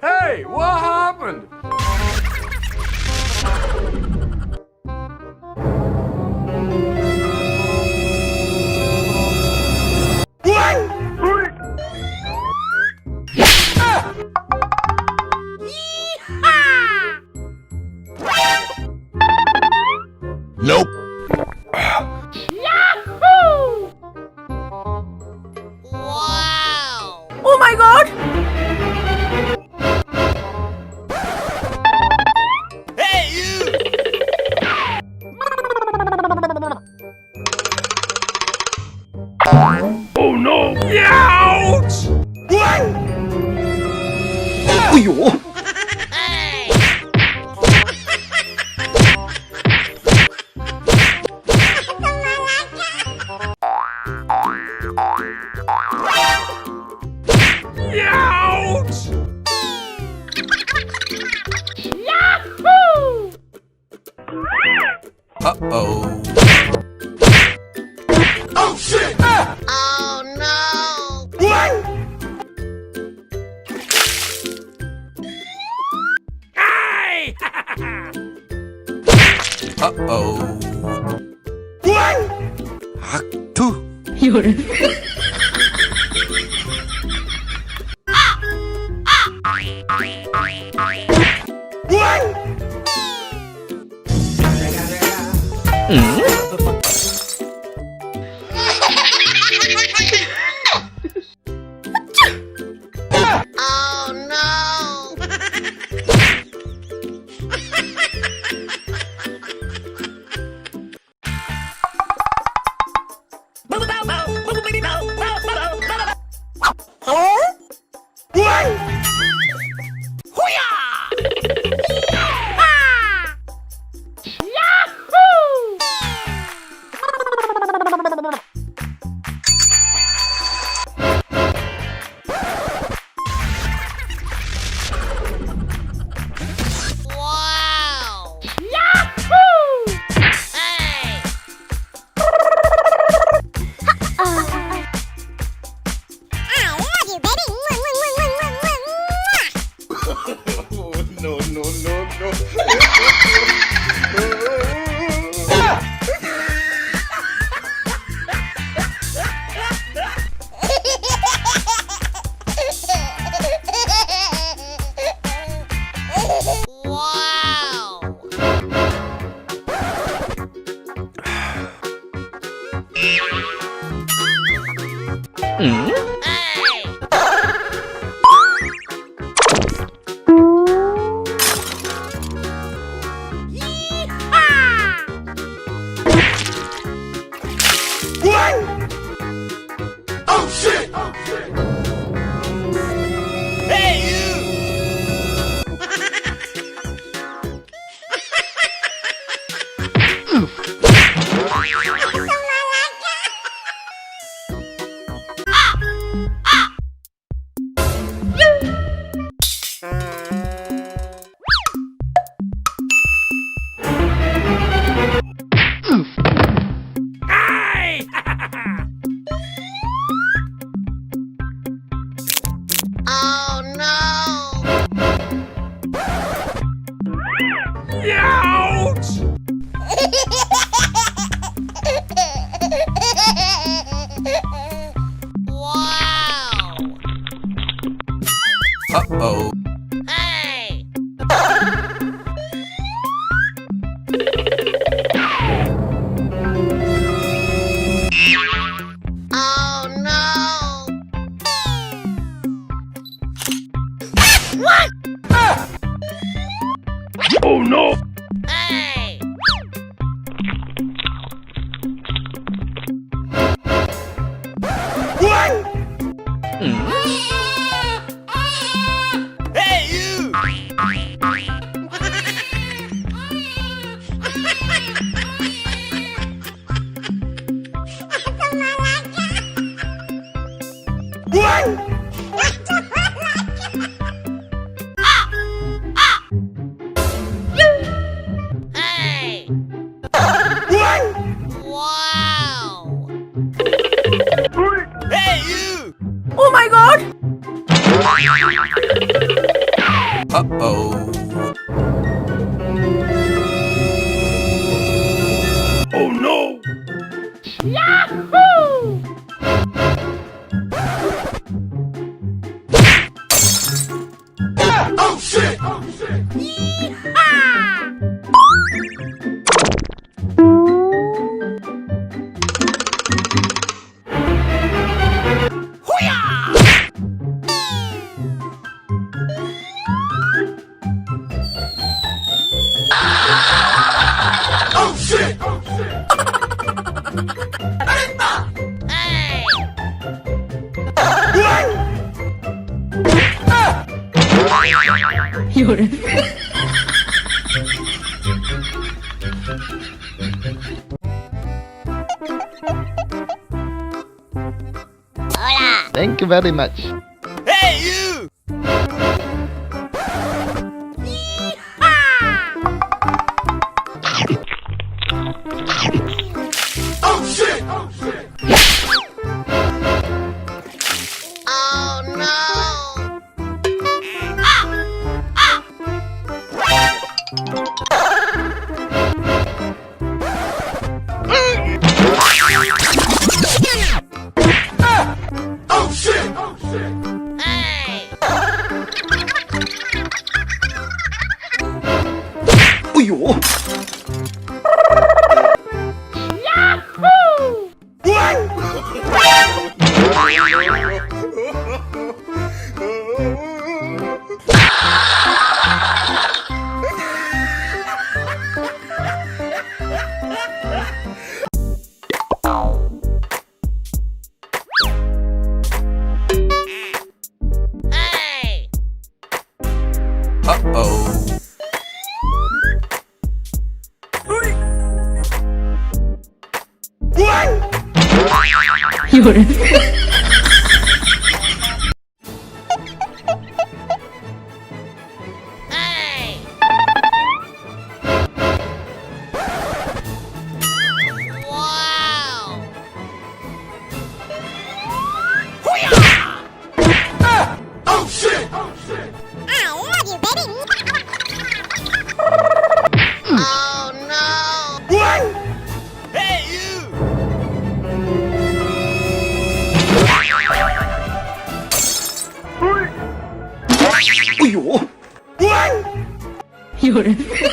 Hey, what happened? Nope. Oh my god! Oh no! Ouch! Ui Ouch! Uh-oh. Oh shit! Oh no! Hey! Uh-oh. Haktu. 有人。 Oh no! Wow! Hey! I love you, baby. No, no, no, no. Wow! Hey! Oh shit! Hey! Oh no! Ouch! Wow! Uh-oh. Hey! Oh no! What? Oh no! Hey! Oh shit! Oh shit! Oh shit! Oh shit! Hey! Hola! Thank you very much. Hey, you! Oh shit! Oh shit! Oh no! Oh shit! Oh shit! Hey! Hey! Uh-oh. Hey! Wow! Oh shit! Oh shit! Oh no! Hey, you! Ui dồi.